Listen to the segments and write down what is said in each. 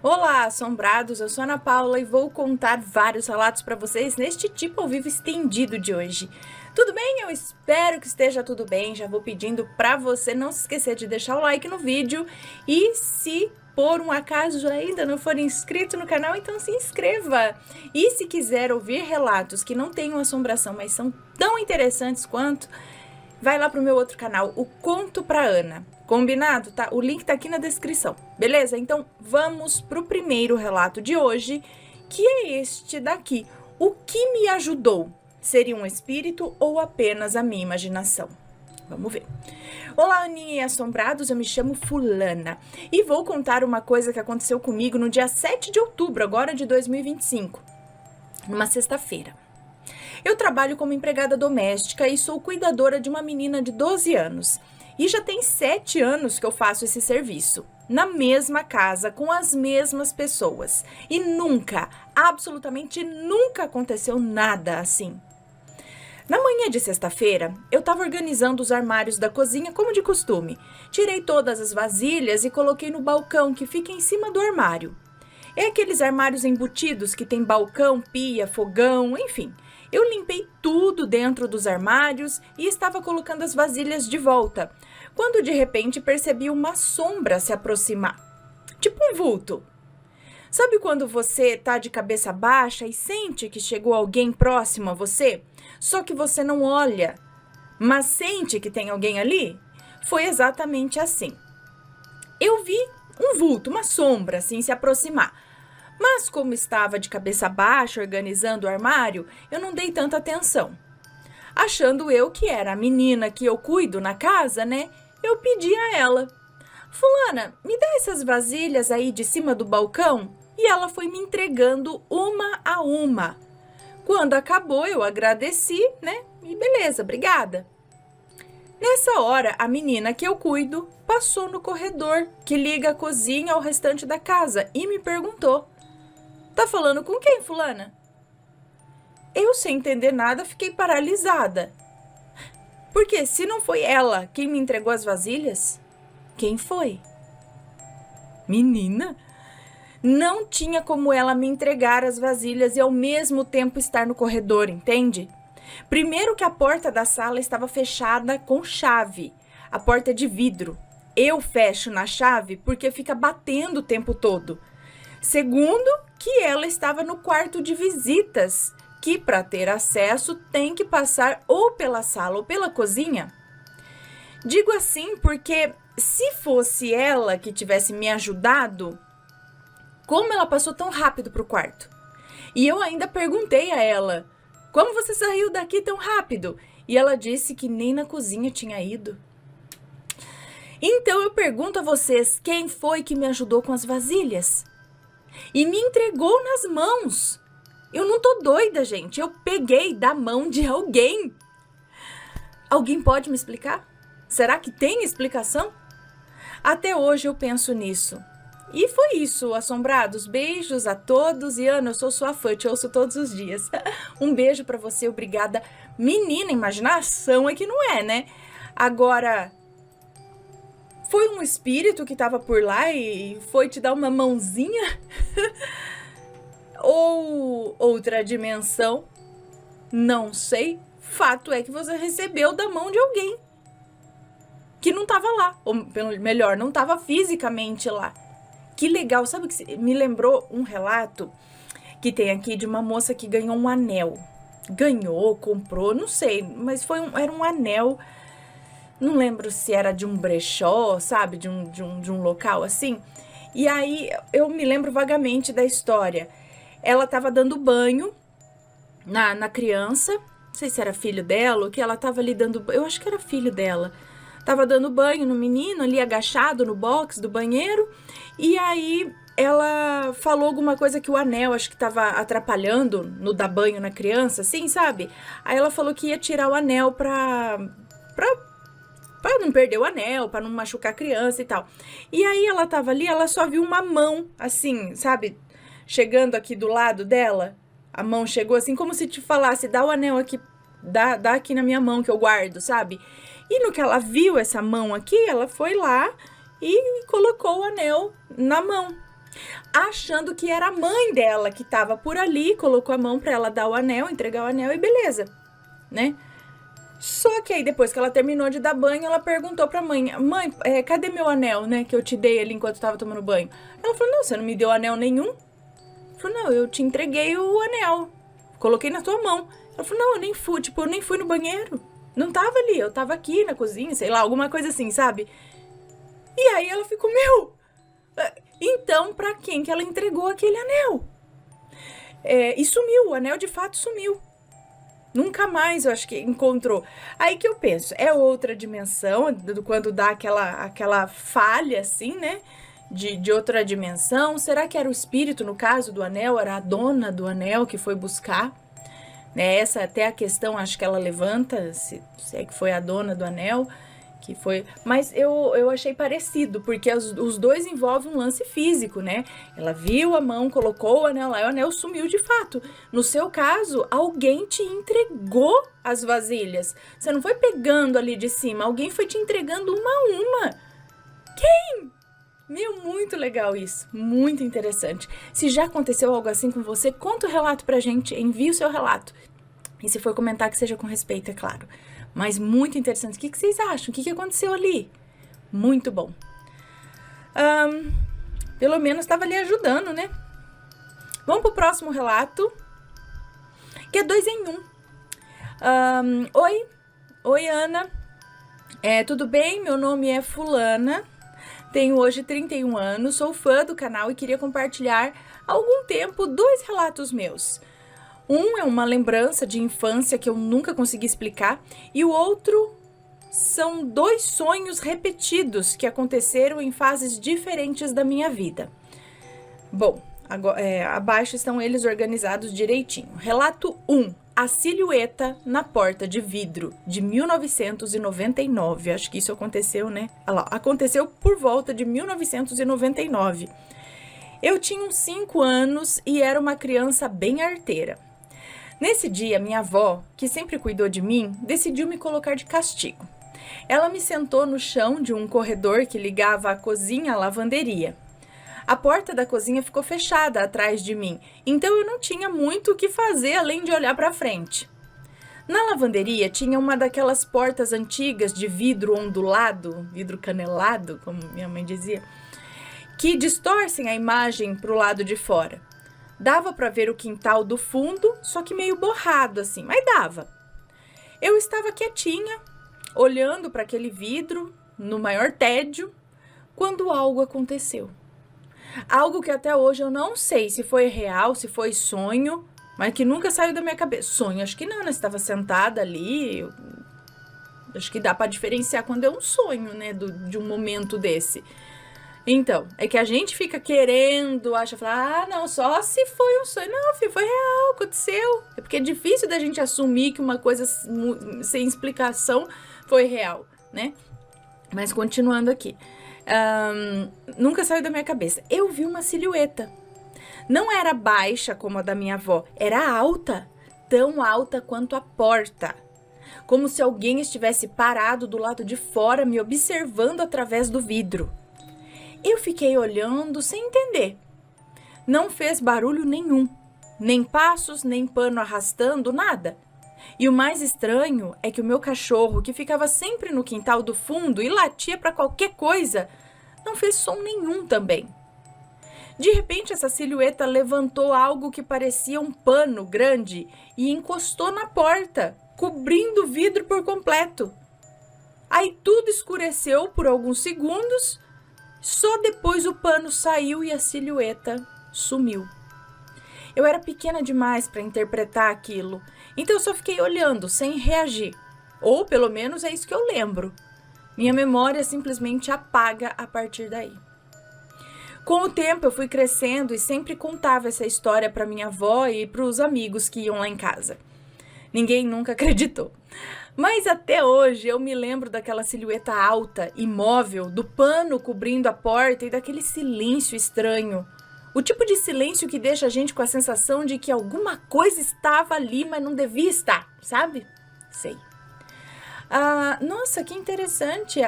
Olá, assombrados! Eu sou a Ana Paula e vou contar vários relatos para vocês neste tipo ao vivo estendido de hoje. Tudo bem? Eu espero que esteja tudo bem. Já vou pedindo para você não se esquecer de deixar o like no vídeo e se por um acaso ainda não for inscrito no canal, então se inscreva. E se quiser ouvir relatos que não tenham assombração, mas são tão interessantes quanto, vai lá pro meu outro canal, o Conto pra Ana. Combinado, tá? O link tá aqui na descrição, beleza? Então, vamos pro primeiro relato de hoje, que é este daqui. O que me ajudou? Seria um espírito ou apenas a minha imaginação? Vamos ver. Olá, Aninha e assombrados, eu me chamo Fulana e vou contar uma coisa que aconteceu comigo no dia 7 de outubro, agora de 2025, numa sexta-feira. Eu trabalho como empregada doméstica e sou cuidadora de uma menina de 12 anos. E já tem 7 anos que eu faço esse serviço, na mesma casa, com as mesmas pessoas. E nunca, absolutamente nunca aconteceu nada assim. Na manhã de sexta-feira, eu estava organizando os armários da cozinha como de costume. Tirei todas as vasilhas e coloquei no balcão que fica em cima do armário. É aqueles armários embutidos que tem balcão, pia, fogão, enfim. Eu limpei tudo dentro dos armários e estava colocando as vasilhas de volta, quando de repente percebi uma sombra se aproximar. Tipo um vulto. Sabe quando você tá de cabeça baixa e sente que chegou alguém próximo a você, só que você não olha, mas sente que tem alguém ali? Foi exatamente assim. Eu vi um vulto, uma sombra assim se aproximar. Mas como estava de cabeça baixa organizando o armário, eu não dei tanta atenção. Achando eu que era a menina que eu cuido na casa, né? Eu pedi a ela: Fulana, me dá essas vasilhas aí de cima do balcão? E ela foi me entregando uma a uma. Quando acabou, eu agradeci, né? E beleza, obrigada. Nessa hora, a menina que eu cuido passou no corredor que liga a cozinha ao restante da casa e me perguntou: Tá falando com quem, fulana? Eu, sem entender nada, fiquei paralisada. Porque se não foi ela quem me entregou as vasilhas, quem foi? Menina, não tinha como ela me entregar as vasilhas e ao mesmo tempo estar no corredor, entende? Primeiro que a porta da sala estava fechada com chave. A porta é de vidro. Eu fecho na chave porque fica batendo o tempo todo. Segundo, que ela estava no quarto de visitas, que para ter acesso tem que passar ou pela sala ou pela cozinha. Digo assim porque se fosse ela que tivesse me ajudado, como ela passou tão rápido para o quarto? E eu ainda perguntei a ela: como você saiu daqui tão rápido? E ela disse que nem na cozinha tinha ido. Então eu pergunto a vocês, quem foi que me ajudou com as vasilhas? E me entregou nas mãos. Eu não tô doida, gente. Eu peguei da mão de alguém. Alguém pode me explicar? Será que tem explicação? Até hoje eu penso nisso. E foi isso, assombrados. Beijos a todos. E Ana, eu sou sua fã, te ouço todos os dias. Um beijo pra você, obrigada. Menina, imaginação é que não é, né? Agora, foi um espírito que tava por lá e foi te dar uma mãozinha? Ou outra dimensão? Não sei. Fato é que você recebeu da mão de alguém que não tava lá. Ou melhor, não tava fisicamente lá. Que legal. Sabe o que me lembrou um relato que tem aqui de uma moça que ganhou um anel. Ganhou, comprou, não sei, mas era um anel. Não lembro se era de um brechó, sabe? De um local assim. E aí eu me lembro vagamente da história. Ela tava dando banho na criança. Não sei se era filho dela ou que ela tava ali dando. Eu acho que era filho dela. Tava dando banho no menino ali agachado no box do banheiro. E aí ela falou alguma coisa que o anel acho que tava atrapalhando no dar banho na criança, assim, sabe? Aí ela falou que ia tirar o anel pra não perder o anel, pra não machucar a criança e tal. E aí ela tava ali, ela só viu uma mão, assim, sabe? Chegando aqui do lado dela. A mão chegou assim, como se te falasse: dá o anel aqui, dá aqui na minha mão que eu guardo, sabe? E no que ela viu essa mão aqui, ela foi lá e colocou o anel na mão. achando que era a mãe dela que tava por ali, colocou a mão pra ela dar o anel, entregar o anel e beleza, né? Só que aí, depois que ela terminou de dar banho, ela perguntou pra mãe, mãe, cadê meu anel, né, que eu te dei ali enquanto eu tava tomando banho? Ela falou, não, você não me deu anel nenhum. Ela falou, não, eu te entreguei o anel, coloquei na tua mão. Ela falou, não, eu nem fui no banheiro. Não tava ali, eu tava aqui na cozinha, sei lá, alguma coisa assim, sabe? E aí ela ficou, então pra quem que ela entregou aquele anel? E sumiu, o anel de fato sumiu. Nunca mais, eu acho que encontrou. Aí que eu penso, é outra dimensão, quando dá aquela falha, assim, né? De outra dimensão. Será que era o espírito, no caso do anel? Era a dona do anel que foi buscar? Né? Essa até a questão, acho que ela levanta, se é que foi a dona do anel, que foi... Mas eu achei parecido, porque os dois envolvem um lance físico, né? Ela viu a mão, colocou o anel lá e o anel sumiu de fato. No seu caso, alguém te entregou as vasilhas. Você não foi pegando ali de cima, alguém foi te entregando uma a uma. Quem? Meu, muito legal isso, muito interessante. Se já aconteceu algo assim com você, conta o relato pra gente, envie o seu relato. E se for comentar, que seja com respeito, é claro. Mas muito interessante. O que vocês acham? O que aconteceu ali? Muito bom. Pelo menos estava ali ajudando, né? Vamos pro próximo relato, que é 2 em 1. Oi, Ana. Tudo bem? Meu nome é Fulana. Tenho hoje 31 anos, sou fã do canal e queria compartilhar há algum tempo 2 relatos meus. Um é uma lembrança de infância que eu nunca consegui explicar e o outro são 2 sonhos repetidos que aconteceram em fases diferentes da minha vida. Bom, agora, abaixo estão eles organizados direitinho. Relato 1. A silhueta na porta de vidro, de 1999. Acho que isso aconteceu, né? Olha lá, aconteceu por volta de 1999. Eu tinha uns 5 anos e era uma criança bem arteira. Nesse dia, minha avó, que sempre cuidou de mim, decidiu me colocar de castigo. Ela me sentou no chão de um corredor que ligava a cozinha à lavanderia. A porta da cozinha ficou fechada atrás de mim, então eu não tinha muito o que fazer além de olhar para frente. Na lavanderia tinha uma daquelas portas antigas de vidro ondulado, vidro canelado, como minha mãe dizia, que distorcem a imagem para o lado de fora. Dava para ver o quintal do fundo, só que meio borrado assim, mas dava. Eu estava quietinha, olhando para aquele vidro, no maior tédio, quando algo aconteceu. Algo que até hoje eu não sei se foi real, se foi sonho, mas que nunca saiu da minha cabeça. Sonho, acho que não, né? Você estava sentada ali. Acho que dá para diferenciar quando é um sonho, né? De um momento desse. Então, é que a gente fica querendo, fala, não, só se foi um sonho. Não, filho, foi real, aconteceu. É porque é difícil da gente assumir que uma coisa sem explicação foi real, né? Mas continuando aqui. Nunca saiu da minha cabeça. Eu vi uma silhueta. Não era baixa como a da minha avó, era alta, tão alta quanto a porta. Como se alguém estivesse parado do lado de fora, me observando através do vidro. Eu fiquei olhando sem entender. Não fez barulho nenhum, nem passos, nem pano arrastando, nada. E o mais estranho é que o meu cachorro, que ficava sempre no quintal do fundo e latia para qualquer coisa, não fez som nenhum também. De repente, essa silhueta levantou algo que parecia um pano grande e encostou na porta, cobrindo o vidro por completo. Aí tudo escureceu por alguns segundos, só depois o pano saiu e a silhueta sumiu. Eu era pequena demais para interpretar aquilo, então eu só fiquei olhando, sem reagir. Ou pelo menos é isso que eu lembro. Minha memória simplesmente apaga a partir daí. Com o tempo eu fui crescendo e sempre contava essa história para minha avó e para os amigos que iam lá em casa. Ninguém nunca acreditou. Mas até hoje eu me lembro daquela silhueta alta, imóvel, do pano cobrindo a porta e daquele silêncio estranho. O tipo de silêncio que deixa a gente com a sensação de que alguma coisa estava ali, mas não devia estar, sabe? Sei. Nossa, que interessante.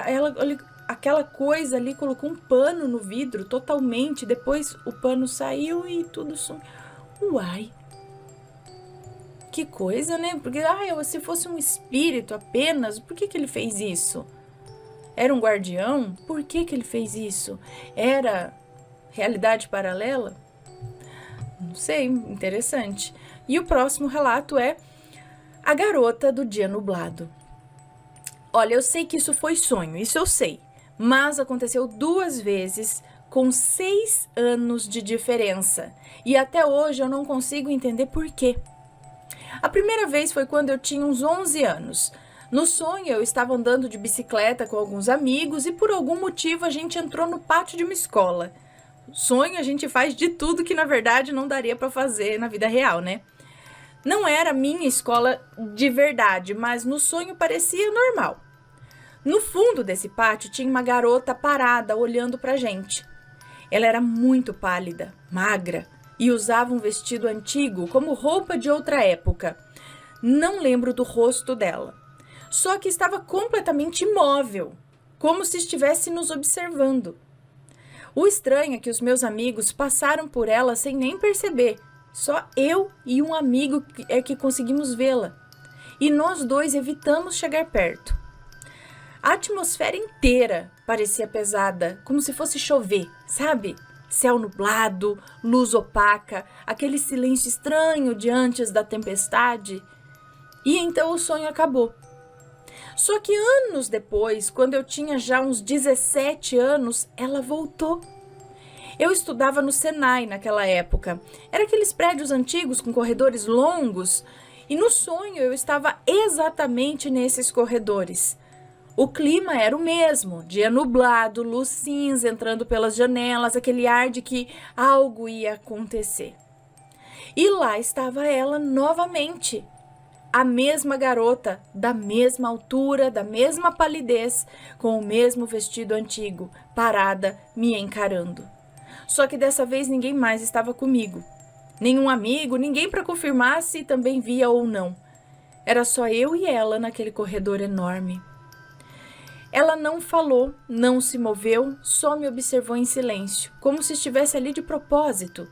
aquela coisa ali colocou um pano no vidro totalmente, depois o pano saiu e tudo sumiu. Uai! Que coisa, né? Porque, se fosse um espírito apenas, por que ele fez isso? Era um guardião? Por que ele fez isso? Era realidade paralela? Não sei, interessante. E o próximo relato é A Garota do Dia Nublado. Olha, eu sei que isso foi sonho, isso eu sei. Mas aconteceu 2 vezes com 6 anos de diferença. E até hoje eu não consigo entender por quê. A primeira vez foi quando eu tinha uns 11 anos. No sonho, eu estava andando de bicicleta com alguns amigos e por algum motivo a gente entrou no pátio de uma escola. Sonho a gente faz de tudo que na verdade não daria para fazer na vida real, né? Não era minha escola de verdade, mas no sonho parecia normal. No fundo desse pátio tinha uma garota parada olhando pra gente. Ela era muito pálida, magra e usava um vestido antigo como roupa de outra época. Não lembro do rosto dela. Só que estava completamente imóvel, como se estivesse nos observando. O estranho é que os meus amigos passaram por ela sem nem perceber. Só eu e um amigo é que conseguimos vê-la. E nós 2 evitamos chegar perto. A atmosfera inteira parecia pesada, como se fosse chover, sabe? Céu nublado, luz opaca, aquele silêncio estranho diante da tempestade. E então o sonho acabou. Só que anos depois, quando eu tinha já uns 17 anos, ela voltou. Eu estudava no Senai naquela época. Era aqueles prédios antigos com corredores longos. E no sonho eu estava exatamente nesses corredores. O clima era o mesmo, dia nublado, luz cinza entrando pelas janelas, aquele ar de que algo ia acontecer. E lá estava ela novamente. A mesma garota, da mesma altura, da mesma palidez, com o mesmo vestido antigo, parada, me encarando. Só que dessa vez ninguém mais estava comigo. Nenhum amigo, ninguém para confirmar se também via ou não. Era só eu e ela naquele corredor enorme. Ela não falou, não se moveu, só me observou em silêncio, como se estivesse ali de propósito,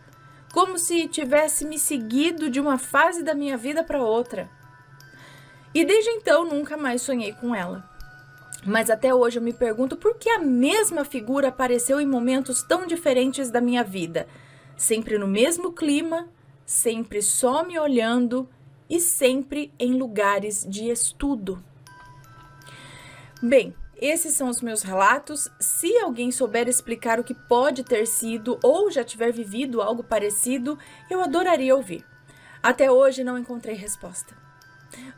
como se tivesse me seguido de uma fase da minha vida para outra. E desde então nunca mais sonhei com ela. Mas até hoje eu me pergunto por que a mesma figura apareceu em momentos tão diferentes da minha vida. Sempre no mesmo clima, sempre só me olhando e sempre em lugares de estudo. Bem, esses são os meus relatos. Se alguém souber explicar o que pode ter sido ou já tiver vivido algo parecido, eu adoraria ouvir. Até hoje não encontrei resposta.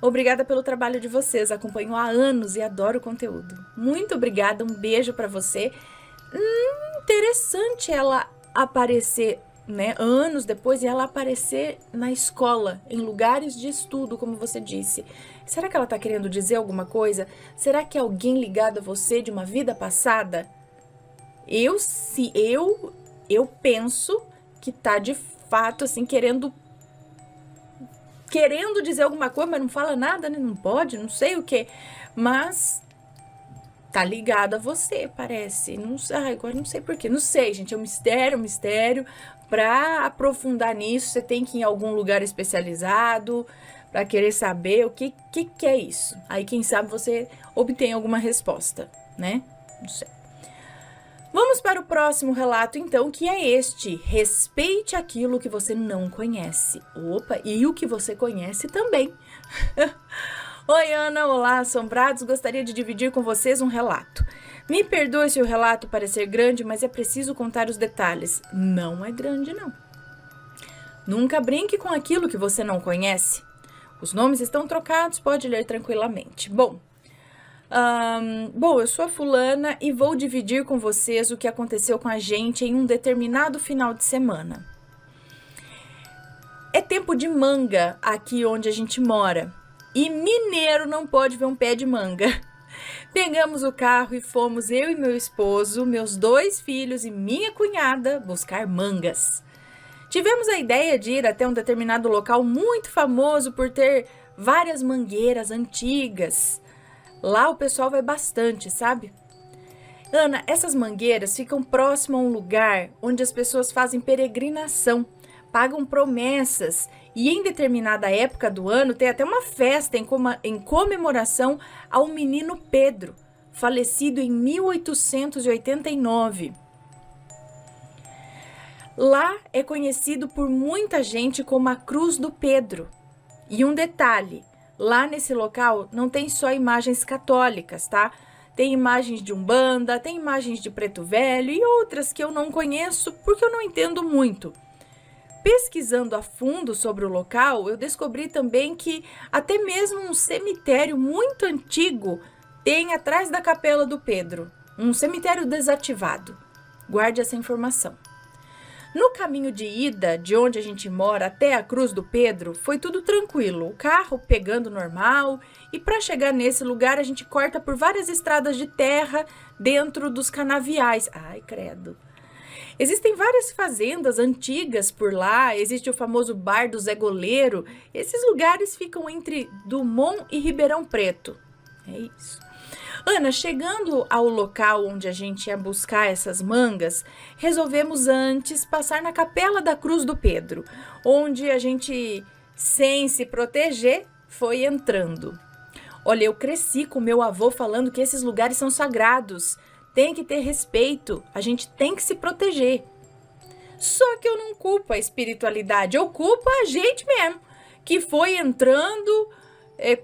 Obrigada pelo trabalho de vocês, acompanho há anos e adoro o conteúdo. Muito obrigada, um beijo pra você. Interessante ela aparecer, né, anos depois, e ela aparecer na escola, em lugares de estudo, como você disse. Será que ela tá querendo dizer alguma coisa? Será que é alguém ligado a você de uma vida passada? Eu penso que tá de fato assim querendo dizer alguma coisa, mas não fala nada, né? Não pode, não sei o que. Mas tá ligado a você, parece. Não sei, agora não sei porquê. Não sei, gente, é um mistério. Pra aprofundar nisso, você tem que ir em algum lugar especializado pra querer saber o que é isso. Aí, quem sabe, você obtém alguma resposta, né? Não sei. Vamos para o próximo relato, então, que é este. Respeite aquilo que você não conhece. Opa, e o que você conhece também. Oi, Ana, olá, assombrados. Gostaria de dividir com vocês um relato. Me perdoe se o relato parecer grande, mas é preciso contar os detalhes. Não é grande, não. Nunca brinque com aquilo que você não conhece. Os nomes estão trocados, pode ler tranquilamente. Bom, eu sou a fulana e vou dividir com vocês o que aconteceu com a gente em um determinado final de semana. É tempo de manga aqui onde a gente mora e mineiro não pode ver um pé de manga. Pegamos o carro e fomos eu e meu esposo, meus 2 filhos e minha cunhada buscar mangas. Tivemos a ideia de ir até um determinado local muito famoso por ter várias mangueiras antigas. Lá o pessoal vai bastante, sabe? Ana, essas mangueiras ficam próximo a um lugar onde as pessoas fazem peregrinação, pagam promessas e em determinada época do ano tem até uma festa em comemoração ao menino Pedro, falecido em 1889. Lá é conhecido por muita gente como a Cruz do Pedro. E um detalhe, lá nesse local não tem só imagens católicas, tá? Tem imagens de Umbanda, tem imagens de Preto Velho e outras que eu não conheço porque eu não entendo muito. Pesquisando a fundo sobre o local, eu descobri também que até mesmo um cemitério muito antigo tem atrás da Capela do Pedro, um cemitério desativado. Guarde essa informação. No caminho de ida, de onde a gente mora até a Cruz do Pedro, foi tudo tranquilo, o carro pegando normal, e para chegar nesse lugar a gente corta por várias estradas de terra dentro dos canaviais. Ai, credo! Existem várias fazendas antigas por lá, existe o famoso Bar do Zé Goleiro. Esses lugares ficam entre Dumont e Ribeirão Preto. É isso. Ana, chegando ao local onde a gente ia buscar essas mangas, resolvemos antes passar na Capela da Cruz do Pedro, onde a gente, sem se proteger, foi entrando. Olha, eu cresci com meu avô falando que esses lugares são sagrados, tem que ter respeito, a gente tem que se proteger. Só que eu não culpo a espiritualidade, eu culpo a gente mesmo, que foi entrando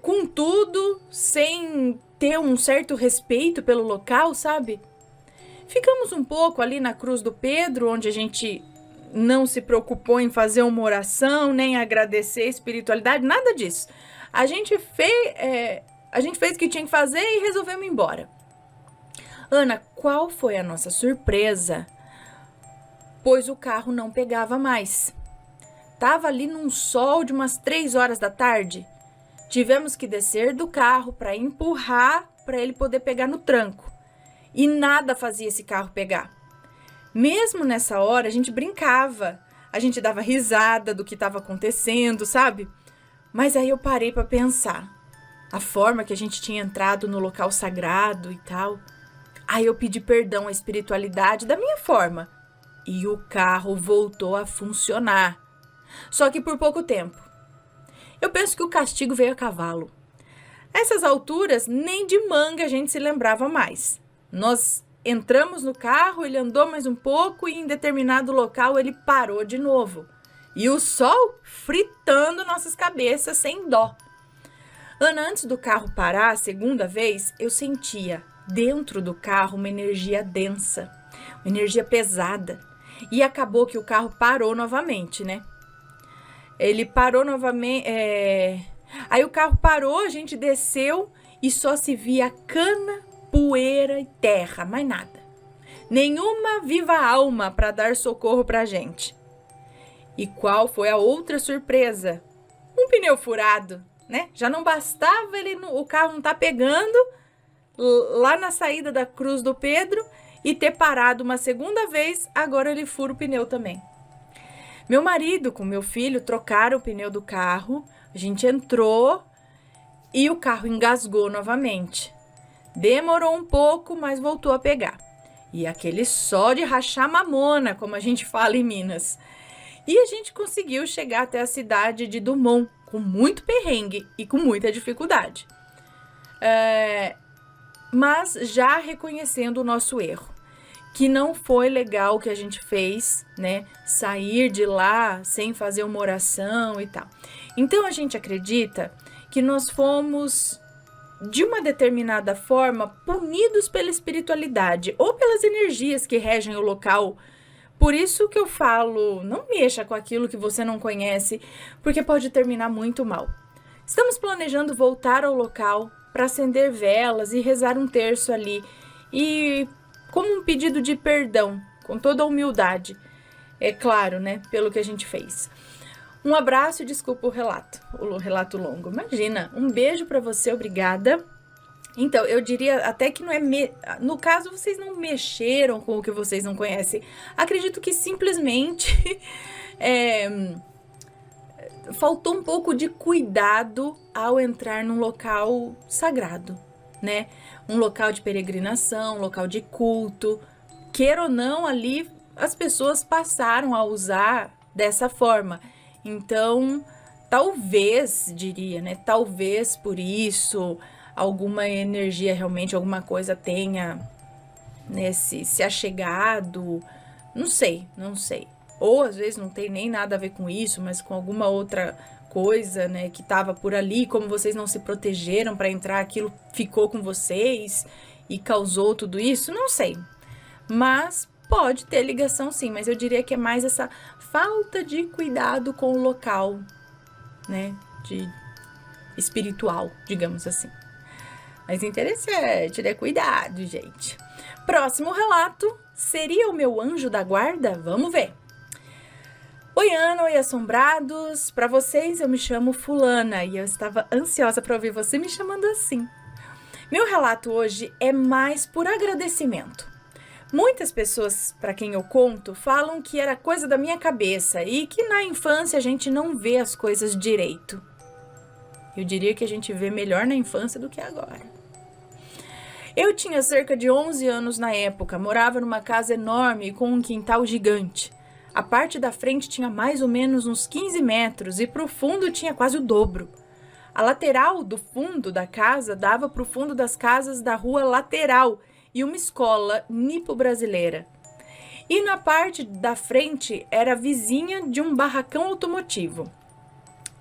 com tudo, sem ter um certo respeito pelo local, sabe? Ficamos um pouco ali na Cruz do Pedro, onde a gente não se preocupou em fazer uma oração, nem agradecer a espiritualidade, nada disso. A gente fez o que tinha que fazer e resolvemos ir embora. Ana, qual foi a nossa surpresa? Pois o carro não pegava mais. Tava ali num sol de umas 3 horas da tarde. Tivemos que descer do carro para empurrar para ele poder pegar no tranco. E nada fazia esse carro pegar. Mesmo nessa hora, a gente brincava. A gente dava risada do que estava acontecendo, sabe? Mas aí eu parei para pensar. A forma que a gente tinha entrado no local sagrado e tal. Aí eu pedi perdão à espiritualidade da minha forma. E o carro voltou a funcionar. Só que por pouco tempo. Eu penso que o castigo veio a cavalo. A essas alturas, nem de manga a gente se lembrava mais. Nós entramos no carro, ele andou mais um pouco e em determinado local ele parou de novo. E o sol fritando nossas cabeças sem dó. Ana, antes do carro parar a segunda vez, eu sentia dentro do carro uma energia densa, uma energia pesada. E acabou que o carro parou novamente, né? Ele parou novamente. Aí o carro parou, a gente desceu e só se via cana, poeira e terra, mais nada. Nenhuma viva alma para dar socorro pra gente. E qual foi a outra surpresa? Um pneu furado, né? Já não bastava o carro não tá pegando lá na saída da Cruz do Pedro e ter parado uma segunda vez, agora ele fura o pneu também. Meu marido com meu filho trocaram o pneu do carro, a gente entrou e o carro engasgou novamente. Demorou um pouco, mas voltou a pegar. E aquele só de rachar mamona, como a gente fala em Minas. E a gente conseguiu chegar até a cidade de Dumont, com muito perrengue e com muita dificuldade. Mas já reconhecendo o nosso erro. Que não foi legal o que a gente fez, né? Sair de lá sem fazer uma oração e tal. Então a gente acredita que nós fomos, de uma determinada forma, punidos pela espiritualidade ou pelas energias que regem o local. Por isso que eu falo, não mexa com aquilo que você não conhece, porque pode terminar muito mal. Estamos planejando voltar ao local para acender velas e rezar um terço ali. E como um pedido de perdão, com toda a humildade, é claro, né, pelo que a gente fez. Um abraço e desculpa o relato longo. Imagina, um beijo para você, obrigada. Então, eu diria até que não é... No caso, vocês não mexeram com o que vocês não conhecem. Acredito que simplesmente faltou um pouco de cuidado ao entrar num local sagrado. né? Um local de peregrinação, um local de culto. Queira ou não, ali as pessoas passaram a usar dessa forma. Então, talvez, diria, né? Talvez por isso alguma energia realmente, alguma coisa tenha, né, se achegado. Não sei, não sei. Ou às vezes não tem nem nada a ver com isso, mas com alguma outra coisa, né, que tava por ali, como vocês não se protegeram para entrar, aquilo ficou com vocês e causou tudo isso, não sei. Mas pode ter ligação sim, mas eu diria que é mais essa falta de cuidado com o local, né, de espiritual, digamos assim. Mas interessante, né? Cuidado, gente. Próximo relato, seria o meu anjo da guarda? Vamos ver. Oi, Ana, oi, assombrados. Para vocês, eu me chamo Fulana e eu estava ansiosa para ouvir você me chamando assim. Meu relato hoje é mais por agradecimento. Muitas pessoas, para quem eu conto, falam que era coisa da minha cabeça e que na infância a gente não vê as coisas direito. Eu diria que a gente vê melhor na infância do que agora. Eu tinha cerca de 11 anos na época, morava numa casa enorme com um quintal gigante. A parte da frente tinha mais ou menos uns 15 metros e para o fundo tinha quase o dobro. A lateral do fundo da casa dava para o fundo das casas da rua lateral e uma escola nipo-brasileira. E na parte da frente era vizinha de um barracão automotivo.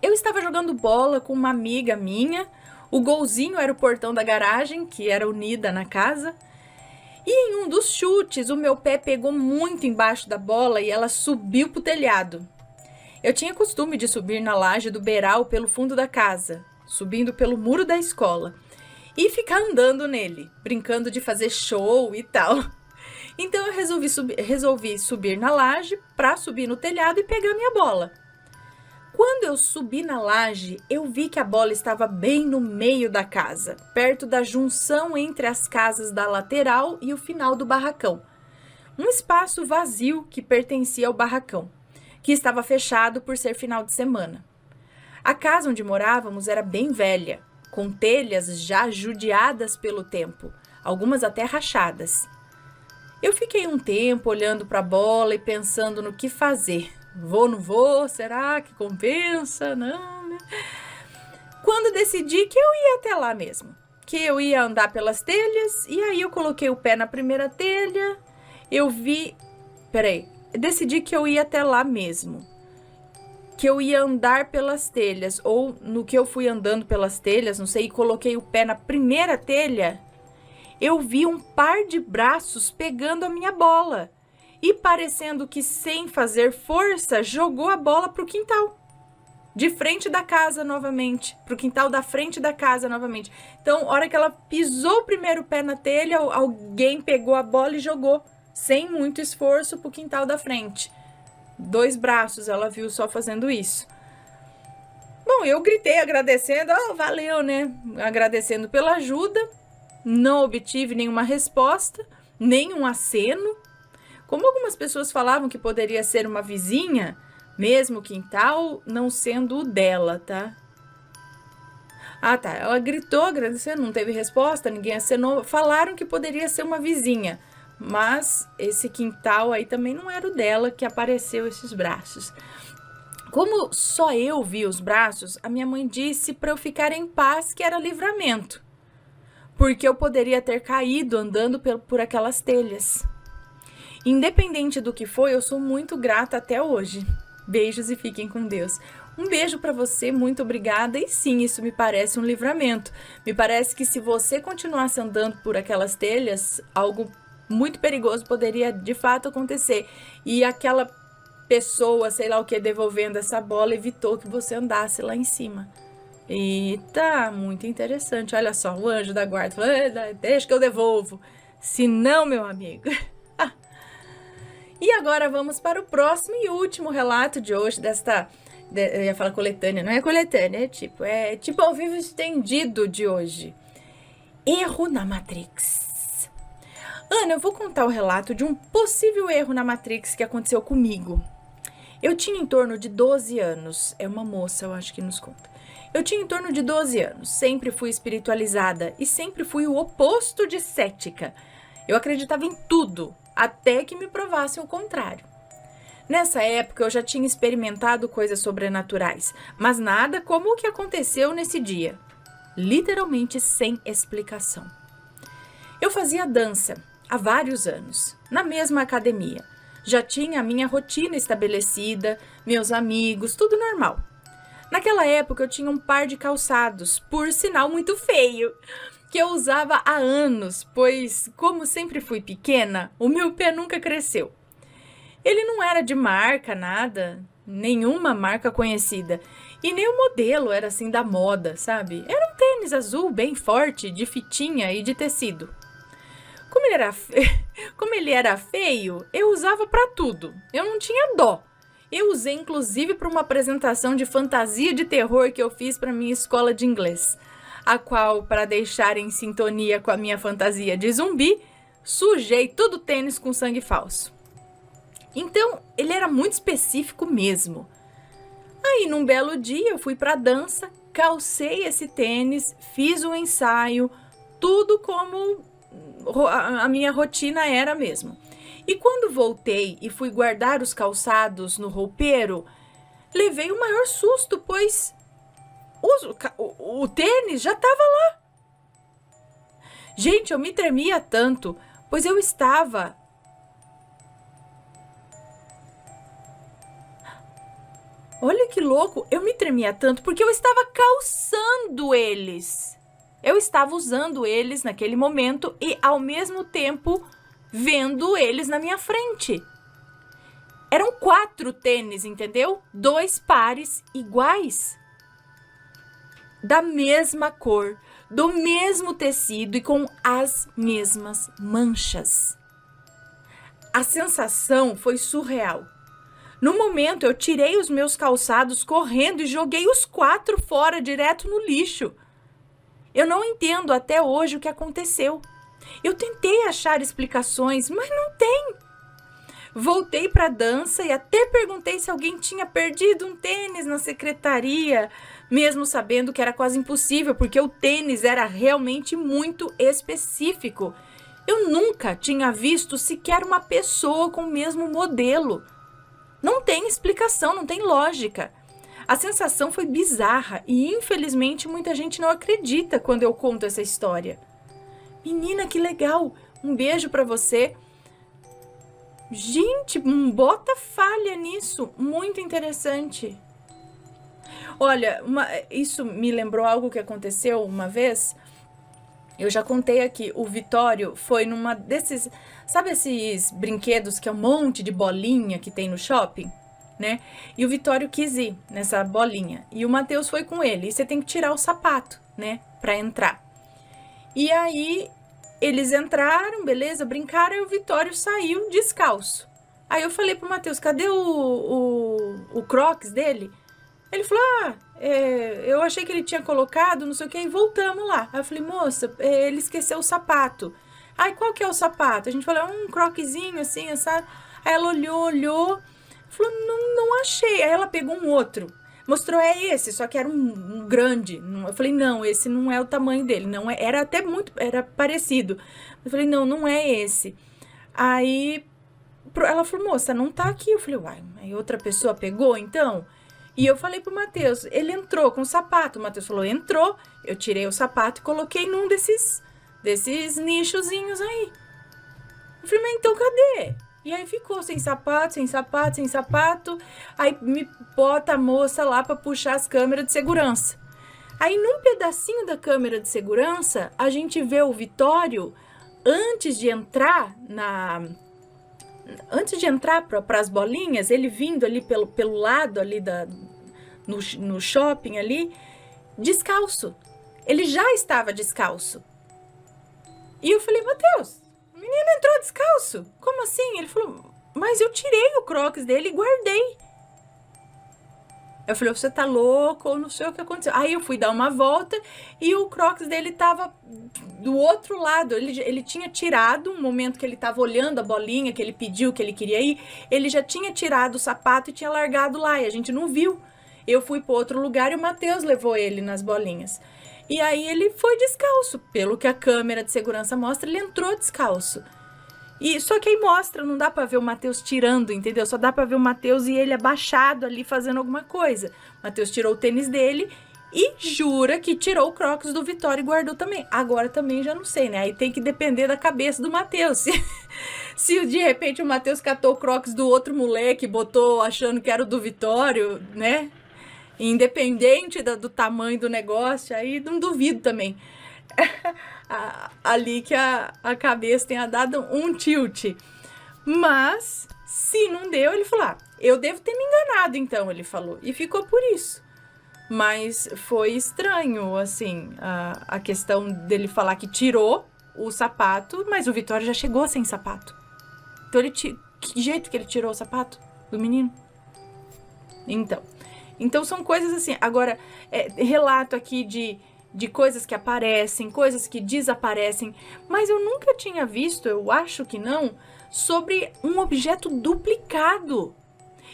Eu estava jogando bola com uma amiga minha, o golzinho era o portão da garagem, que era unida na casa, e em um dos chutes o meu pé pegou muito embaixo da bola e ela subiu pro telhado. Eu tinha costume de subir na laje do beiral pelo fundo da casa, subindo pelo muro da escola, e ficar andando nele, brincando de fazer show e tal. Então eu resolvi subir na laje para subir no telhado e pegar minha bola. Quando eu subi na laje, eu vi que a bola estava bem no meio da casa, perto da junção entre as casas da lateral e o final do barracão. Um espaço vazio que pertencia ao barracão, que estava fechado por ser final de semana. A casa onde morávamos era bem velha, com telhas já judiadas pelo tempo, algumas até rachadas. Eu fiquei um tempo olhando para a bola e pensando no que fazer. Vou, não vou? Será que compensa? Não, né? Quando decidi que eu ia até lá mesmo, que eu ia andar pelas telhas, e aí eu coloquei o pé na primeira telha, decidi que eu ia até lá mesmo, que eu ia andar pelas telhas, ou no que eu fui andando pelas telhas, não sei, e coloquei o pé na primeira telha, eu vi um par de braços pegando a minha bola. E parecendo que sem fazer força, jogou a bola pro quintal. De frente da casa novamente. Pro quintal da frente da casa novamente. Então, a hora que ela pisou o primeiro pé na telha, alguém pegou a bola e jogou. Sem muito esforço pro quintal da frente. 2 braços ela viu só fazendo isso. Bom, eu gritei agradecendo. Valeu, né? Agradecendo pela ajuda. Não obtive nenhuma resposta. Nem um aceno. Como algumas pessoas falavam que poderia ser uma vizinha, mesmo o quintal não sendo o dela, tá? Ah, tá. Ela gritou agradecendo, não teve resposta, ninguém acenou. Falaram que poderia ser uma vizinha, mas esse quintal aí também não era o dela que apareceu esses braços. Como só eu vi os braços, a minha mãe disse para eu ficar em paz que era livramento, porque eu poderia ter caído andando por aquelas telhas. Independente do que foi, eu sou muito grata até hoje. Beijos e fiquem com Deus. Um beijo para você, muito obrigada. E sim, isso me parece um livramento. Me parece que se você continuasse andando por aquelas telhas, algo muito perigoso poderia de fato acontecer. E aquela pessoa, sei lá o que, devolvendo essa bola, evitou que você andasse lá em cima. Eita, muito interessante. Olha só, o anjo da guarda falou, deixa que eu devolvo. Se não, meu amigo... E agora vamos para o próximo e último relato de hoje eu ia falar coletânea, não é coletânea, é tipo ao vivo estendido de hoje. Erro na Matrix. Ana, eu vou contar o relato de um possível erro na Matrix que aconteceu comigo. Eu tinha em torno de 12 anos, é uma moça, eu acho que nos conta. Eu tinha em torno de 12 anos, sempre fui espiritualizada e sempre fui o oposto de cética. Eu acreditava em tudo, até que me provassem o contrário. Nessa época eu já tinha experimentado coisas sobrenaturais, mas nada como o que aconteceu nesse dia. Literalmente sem explicação. Eu fazia dança há vários anos, na mesma academia. Já tinha a minha rotina estabelecida, meus amigos, tudo normal. Naquela época eu tinha um par de calçados, por sinal muito feio, que eu usava há anos, pois, como sempre fui pequena, o meu pé nunca cresceu. Ele não era de marca, nada, nenhuma marca conhecida, e nem o modelo era assim da moda, sabe? Era um tênis azul bem forte, de fitinha e de tecido. Como ele era feio, eu usava pra tudo, eu não tinha dó. Eu usei inclusive para uma apresentação de fantasia de terror que eu fiz para minha escola de inglês, a qual, para deixar em sintonia com a minha fantasia de zumbi, sujei todo o tênis com sangue falso. Então, ele era muito específico mesmo. Aí, num belo dia, eu fui para a dança, calcei esse tênis, fiz o ensaio, tudo como a minha rotina era mesmo. E quando voltei e fui guardar os calçados no roupeiro, levei o maior susto, pois o tênis já estava lá. Gente, eu me tremia tanto, pois eu estava... Olha que louco, eu me tremia tanto porque eu estava calçando eles. Eu estava usando eles naquele momento e, ao mesmo tempo, vendo eles na minha frente. Eram 4 tênis, entendeu? 2 pares iguais. Da mesma cor, do mesmo tecido e com as mesmas manchas. A sensação foi surreal. No momento, eu tirei os meus calçados correndo e joguei os 4 fora, direto no lixo. Eu não entendo até hoje o que aconteceu. Eu tentei achar explicações, mas não tem. Voltei para a dança e até perguntei se alguém tinha perdido um tênis na secretaria, mesmo sabendo que era quase impossível, porque o tênis era realmente muito específico. Eu nunca tinha visto sequer uma pessoa com o mesmo modelo. Não tem explicação, não tem lógica. A sensação foi bizarra e, infelizmente, muita gente não acredita quando eu conto essa história. Menina, que legal! Um beijo pra você. Gente, bota falha nisso. Muito interessante. Olha, isso me lembrou algo que aconteceu uma vez. Eu já contei aqui. O Vitório foi numa desses... Sabe esses brinquedos que é um monte de bolinha que tem no shopping? Né? E o Vitório quis ir nessa bolinha. E o Matheus foi com ele. E você tem que tirar o sapato, né? Pra entrar. E aí, eles entraram, beleza, brincaram, e o Vitório saiu descalço. Aí eu falei pro Matheus, cadê o Crocs dele? Ele falou, eu achei que ele tinha colocado, não sei o que, e voltamos lá. Aí eu falei, moça, ele esqueceu o sapato. Aí, qual que é o sapato? A gente falou, um croquezinho assim, sabe? Aí ela olhou, falou, não achei. Aí ela pegou um outro. Mostrou, é esse, só que era um grande. Eu falei, não, esse não é o tamanho dele. Não é, era até era parecido. Eu falei, não é esse. Aí ela falou, moça, não tá aqui. Eu falei, uai, aí outra pessoa pegou, então? E eu falei pro Matheus, ele entrou com o sapato. O Matheus falou, entrou. Eu tirei o sapato e coloquei num desses nichozinhos aí. Eu falei, mas então cadê? E aí ficou sem sapato. Aí me bota a moça lá pra puxar as câmeras de segurança. Aí num pedacinho da câmera de segurança, a gente vê o Vitório, antes de entrar para as bolinhas, ele vindo ali pelo lado ali no shopping ali, descalço. Ele já estava descalço. E eu falei, Matheus, o menino entrou descalço. Como assim? Ele falou, mas eu tirei o Crocs dele e guardei. Eu falei, você tá louco ou não sei o que aconteceu. Aí eu fui dar uma volta e o Crocs dele tava do outro lado. Ele tinha tirado, no momento que ele tava olhando a bolinha, que ele pediu, que ele queria ir, ele já tinha tirado o sapato e tinha largado lá e a gente não viu. Eu fui para outro lugar e o Matheus levou ele nas bolinhas. E aí ele foi descalço. Pelo que a câmera de segurança mostra, ele entrou descalço. E só que aí mostra, não dá pra ver o Matheus tirando, entendeu? Só dá pra ver o Matheus e ele abaixado ali fazendo alguma coisa. O Matheus tirou o tênis dele e jura que tirou o Crocs do Vitória e guardou também. Agora também já não sei, né? Aí tem que depender da cabeça do Matheus. Se de repente o Matheus catou o Crocs do outro moleque, botou achando que era o do Vitório, né? Independente do tamanho do negócio, aí não duvido também. Ali que a cabeça tenha dado um tilt. Mas, se não deu, ele falou, eu devo ter me enganado então, ele falou. E ficou por isso. Mas foi estranho, assim, a questão dele falar que tirou o sapato, mas o Vitória já chegou sem sapato. Então, que jeito que ele tirou o sapato do menino? Então são coisas assim. Agora, relato aqui de coisas que aparecem, coisas que desaparecem, mas eu nunca tinha visto, eu acho que não, sobre um objeto duplicado.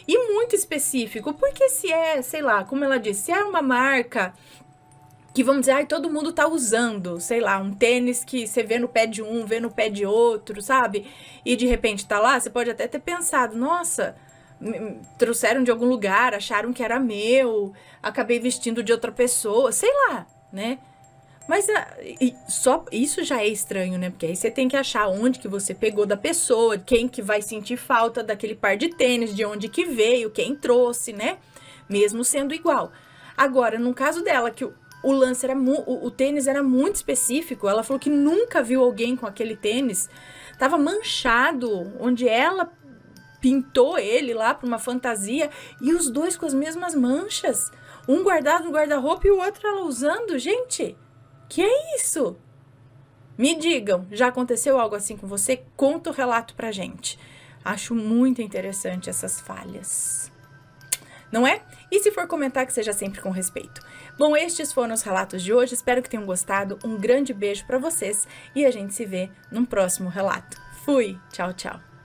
E muito específico, porque se é, sei lá, como ela disse, se é uma marca que vamos dizer, todo mundo tá usando, sei lá, um tênis que você vê no pé de um, vê no pé de outro, sabe? E de repente tá lá, você pode até ter pensado, nossa, trouxeram de algum lugar, acharam que era meu, acabei vestindo de outra pessoa, sei lá, né? Mas só isso já é estranho, né? Porque aí você tem que achar onde que você pegou da pessoa, quem que vai sentir falta daquele par de tênis, de onde que veio, quem trouxe, né? Mesmo sendo igual. Agora, no caso dela, que o lance era o tênis era muito específico, ela falou que nunca viu alguém com aquele tênis, tava manchado, onde ela pintou ele lá para uma fantasia, e os dois com as mesmas manchas. Um guardado no guarda-roupa e o outro ela usando. Gente, que é isso? Me digam, já aconteceu algo assim com você? Conta o relato pra gente. Acho muito interessante essas falhas. Não é? E se for comentar, que seja sempre com respeito. Bom, estes foram os relatos de hoje. Espero que tenham gostado. Um grande beijo pra vocês e a gente se vê num próximo relato. Fui! Tchau, tchau!